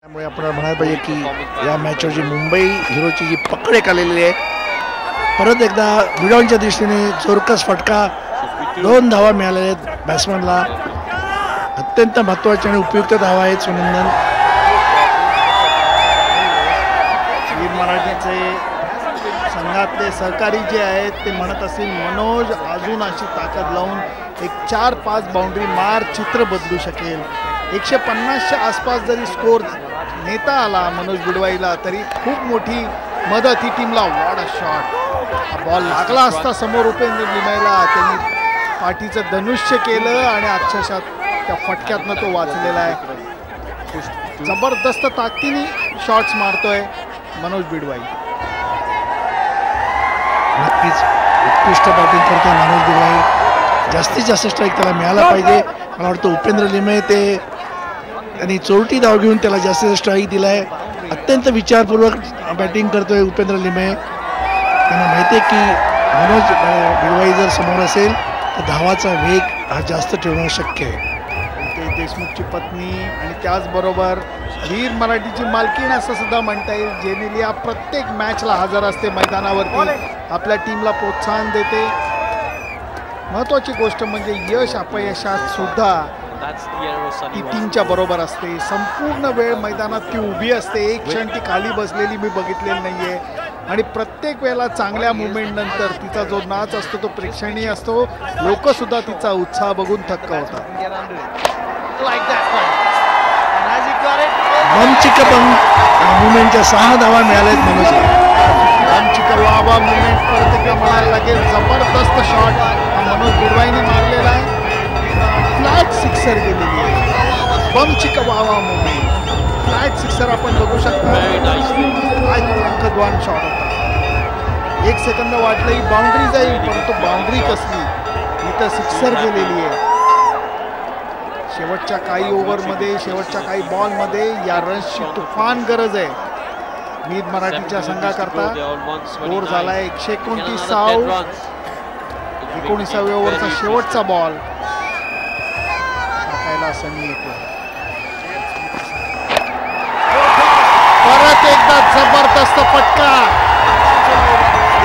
त्यामुळे आपण म्हणायला पाहिजे की या मॅचवर जी मुंबई हिरोची जी पकड एक आलेली आहे, परत एकदा विडाऊनच्या दृष्टीने जोरकस फटका, 2 धावा मिळालेल्या आहेत बॅट्समनला. अत्यंत महत्त्वाची आणि उपयुक्त धावा आहेत सुनंदन. वीर मराठीचे संघातले सहकारी जे आहेत ते म्हणत असतील मनोज अजून अशी ताकद लावून एक 4-5 बाउंड्री मार चित्र बदलू शकेल. 150च्या आसपास जरी स्कोर नेता आला मनोज बिडवाईला तरी खूप मोठी मदत ही टीमला. वॉट अ शॉट, बॉल लागला असता समोर उपेंद्र लिमाईला, त्यांनी पाठीचं धनुष्य केलं आणि अक्षरशः त्या फटक्यातनं तो वाचलेला आहे. जबरदस्त ताकदीने शॉट्स मारतोय मनोज बिडवाई. नक्कीच उत्कृष्ट बॅटिंग करतोय मनोज बिडवाई. जास्तीत जास्त स्ट्राईक त्याला मिळाला पाहिजे. मला वाटतं उपेंद्र लिमये त्यांनी चोरटी धाव घेऊन त्याला जास्तीत स्ट्राईक दिलाय. अत्यंत विचारपूर्वक बॅटिंग करतोय उपेंद्र लिमये. त्यांना माहिती आहे की मनोज बिडवाई जर समोर असेल तर धावाचा वेग हा जास्त ठेवणं शक्य आहे. देशमुखची पत्नी आणि त्याचबरोबर वीर मराठीची मालकीण असं सुद्धा म्हणता येईल. जेनेलिया प्रत्येक मॅचला हजर असते मैदानावरती, आपल्या टीमला प्रोत्साहन देते. महत्त्वाची गोष्ट म्हणजे यश अपयशात सुद्धा ती टीमच्या बरोबर असते. संपूर्ण वेळ मैदानात ती उभी असते. एक क्षण ती खाली बसलेली मी बघितलेली नाहीये. आणि प्रत्येक वेळेला चांगल्या मुवमेंट नंतर तिचा जो नाच असतो तो प्रेक्षणीय असतो. लोक सुद्धा तिचा उत्साह बघून थक्क होतात. बम चिक्का बम मुवमेंटच्या 6 धावा मिळाल्यात मनोजला. बम चिक्का वावा मुवमेंट परत एकदा म्हणायला लागेल. जबरदस्त शॉट हा मनोज बिडवाईने मारलेला आहे. फ्लॅट सिक्सर गेलेली आहे. बम चिक्का वावा मुवमेंट, फ्लॅट सिक्सर आपण बघू शकता. अंकद्वान शॉट होता. 1 सेकंद वाटलं ही बाउंड्री जाईल, परंतु बाउंड्री कसली, इथं सिक्सर गेलेली आहे. शेवटच्या काही ओव्हरमध्ये, शेवटच्या काही बॉलमध्ये या रन्सची तुफान गरज आहे वीर मराठीच्या संघाकरता. स्कोर झालाय 129. 19व्या ओव्हरचा शेवटचा बॉल टाकायला सनी येतो. परत एकदा जबरदस्त फटका.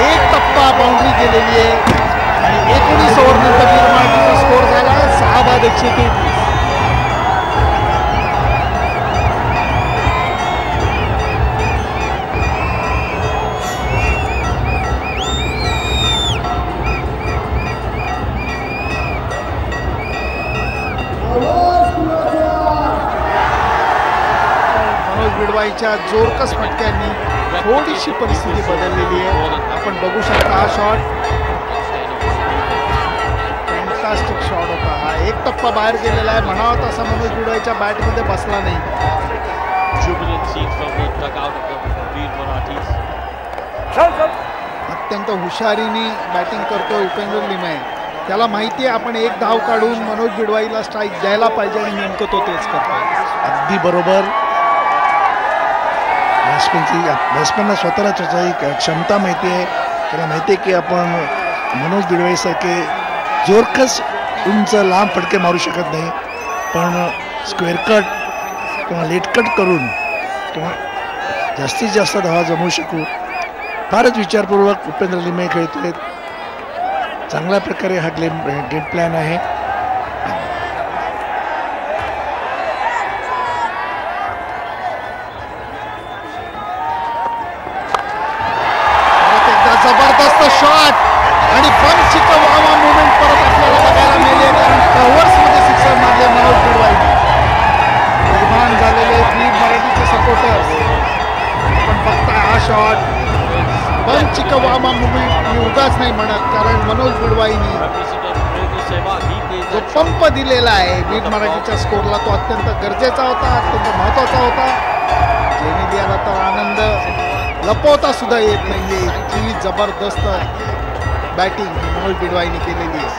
1 टप्पा बाउंड्री गेलेली आहे आणि 19 ओव्हरनंतर वीर मराठीचा स्कोर झाला 6/123. बिडवाईच्या जोरकस फटक्यांनी थोडीशी परिस्थिती बदललेली आहे. आपण बघू शकता हा शॉट फॅन्टास्टिक शॉट होता. हा 1 टप्पा बाहेर गेलेला आहे. म्हणावा तसा मनोज बिडवाईच्या बॅटमध्ये बसला नाही. अत्यंत हुशारीने बॅटिंग करतोय उपेंद्र लिमये. त्याला माहिती आहे आपण 1 धाव काढून मनोज बिडवाईला स्ट्राईक द्यायला पाहिजे आणि नेमकं तो तेच करतो. अगदी बरोबर. बॅट्समॅनला स्वतःला त्याची क्षमता माहिती आहे. त्याला माहिती आहे की आपण मनोज बिडवाईसारखे जोरकस उंच लांब फटके मारू शकत नाही, पण स्क्वेअर कट किंवा लेट कट करून किंवा जास्तीत जास्त धावा जमवू शकू. फारच विचारपूर्वक उपेंद्र लिमये खेळतोय. चांगल्या प्रकारे हा गेम प्लॅन आहे. जबरदस्त शॉट आणि बम चिक्का वावा मुवमेंट परत आपल्याला बघायला मिळाले, कारण कव्हर्समध्ये सिक्सर मारले मनोज बिडवाईने. निर्माण झालेले वीर मराठीचे सपोर्टर्स आपण बघताय हा शॉट. बम चिक्का वावा मुवमेंट मी उगाच नाही म्हणत, कारण मनोज बिडवाईने जो पंप दिलेला आहे वीर मराठीच्या स्कोरला तो अत्यंत गरजेचा होता, अत्यंत महत्वाचा होता. जेनेलियाला तर आनंद लपवता सुद्धा येत नाहीये. इतकी जबरदस्त बॅटिंग मनोज बिडवाईने केलेली आहे.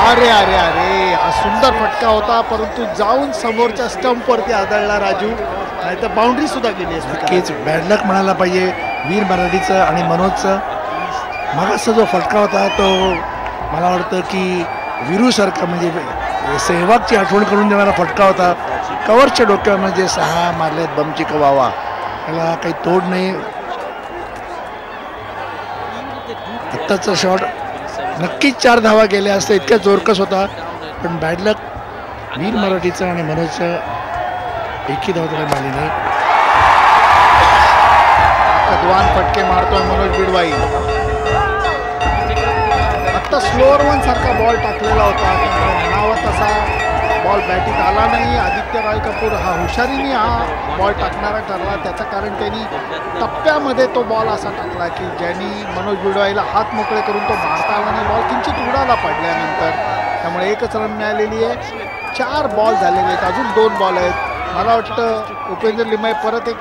अरे अरे अरे, हा सुंदर फटका होता, परंतु जाऊन समोरच्या स्टंपवरती आदळला राजू, नाही तर बाउंड्री सुद्धा गेली असती. नक्कीच बॅड लक म्हणायला पाहिजे वीर मराठीचं आणि मनोजचं. मागासचा जो फटका होता तो मला वाटतं की विरूसारखा म्हणजे सेहवागची आठवण करून देणारा फटका होता. कव्हरच्या डोक्यामध्ये 6 मारलेत बमची कवावा, त्याला काही तोड नाही. आत्ताचा शॉट नक्कीच 4 धावा गेल्या असत्या, इतक्या जोरकस होता, पण बॅड लक वीर मराठीचा आणि मनोजच्या एकही धाव त्याला मिळाली नाही. कदवान फटके मारतोय मनोज बिडवाई. आता स्लोअर वन सारखा बॉल टाकलेला होता, म्हणावा तसा बॉल बॅटीत आला नाही. आदित्य राय कपूर हा हुशारीने हा बॉल टाकणारा ठरला, त्याचं कारण त्यांनी टप्प्यामध्ये तो बॉल असा टाकला की ज्यांनी मनोज बिडवाईला हात मोकळे करून तो मारता आला नाही. बॉल किंचित उडाला पडल्यानंतर, त्यामुळे 1च रन मिळालेली आहे. 4 बॉल झालेले आहेत, अजून 2 बॉल आहेत. मला वाटतं उपेंद्र लिमये परत एक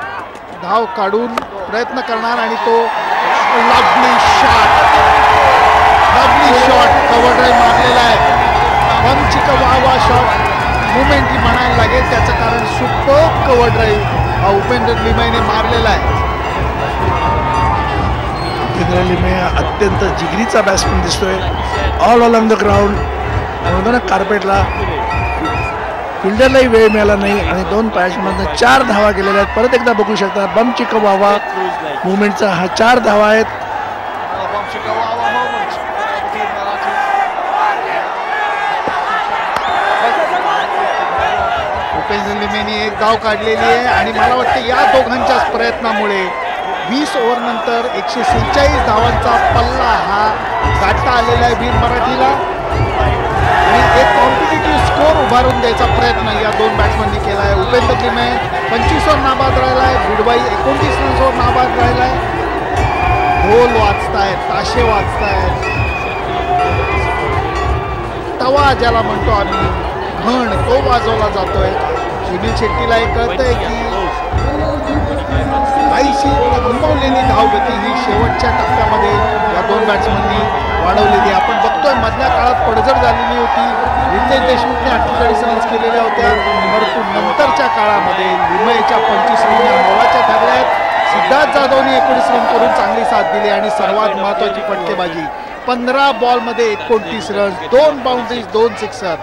धाव काढून प्रयत्न करणार आणि तो लवली शॉट कव्हर ड्राईव्ह मारलेला आहे. बमची कवावा शॉट मुवमेंटली म्हणायला लागेल, त्याचं कारण सुपर कव्हर ड्राईव्ह हा उपेंद्र लिमयेने मारलेला आहे. उपेंद्र लिमये अत्यंत जिगरीचा बॅट्समन दिसतोय. ऑल ऑलॉंग द ग्राउंड म्हणतो ना कार्पेटला, फिल्डरलाही वेळ मिळाला नाही आणि 2 पॅचमधनं 4 धावा गेलेल्या आहेत. परत एकदा बघू शकता बमची कवावा मुवमेंटचा हा 4 धावा आहेत. उपेंद्र लिमयेने 1 धाव काढलेली आहे आणि मला वाटतं या दोघांच्याच प्रयत्नामुळे 20 ओव्हरनंतर 147 धावांचा पल्ला हा गाठता आलेला आहे वीर मराठीला आणि एक कॉम्पिटिटिव्ह स्कोर उभारून द्यायचा प्रयत्न या 2 बॅट्समननी केला आहे. उपेंद्र लिमये 25 वर नाबाद राहिला आहे, बिडवाई 29 रन्सवर नाबाद राहिला आहे. ढोल वाजतायत, ताशे वाजतायत, तवा ज्याला म्हणतो आम्ही घण तो वाजवला जातोय. सुनील शेट्टीला हे कळतंय की काहीशी थांबवलेली धावगती ही शेवटच्या टप्प्यामध्ये या 2 बॅट्समननी वाढवलेली. आपण बघतोय मधल्या काळात पडझड झालेली होती, रितेश देशमुखने 48 रन्स केलेल्या होत्या, परंतु नंतरच्या काळामध्ये लिमयेच्या 25 रन मोलाच्या ठरल्या आहेत. सिद्धार्थ जाधवने 19 रन करून चांगली साथ दिली आणि सर्वात महत्त्वाची फटकेबाजी 15 बॉलमध्ये 29 रन, 2 बाउंड्रीज, 2 सिक्सर.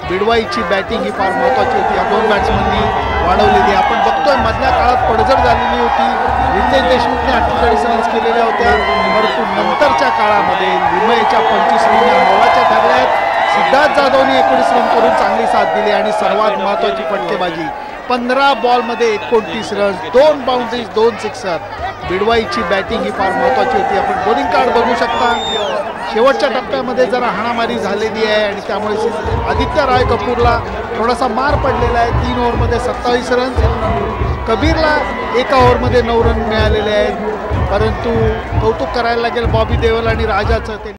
बिडवाईची बॅटिंग ही फार महत्त्वाची होती, या 2 बॅट्समननी वाढवलेली. आपण बघतोय मधल्या काळात पडझड झालेली होती, रितेश देशमुखने 48 रन्स केलेल्या होत्या, परंतु नंतरच्या काळामध्ये लिमयेच्या 25 रन मोलाच्या ठरल्या आहेत. सिद्धार्थ जाधवने 19 रन करून चांगली साथ दिली आणि सर्वात महत्त्वाची फटकेबाजी 15 बॉलमध्ये 29 रन, 2 बाउंड्रीज, 2 सिक्सर. बिडवाईची बॅटिंग ही फार महत्त्वाची होती. आपण बॉलिंग कार्ड बघू शकता, शेवटच्या टप्प्यामध्ये जरा हाणामारी झालेली आहे आणि त्यामुळे आदित्य राय कपूरला थोडासा मार पडलेला आहे. 3 ओव्हरमध्ये 27 रन, कबीरला 1 ओव्हरमध्ये 9 रन मिळालेले आहेत. परंतु कौतुक करायला लागेल बॉबी देओल आणि राजाचं.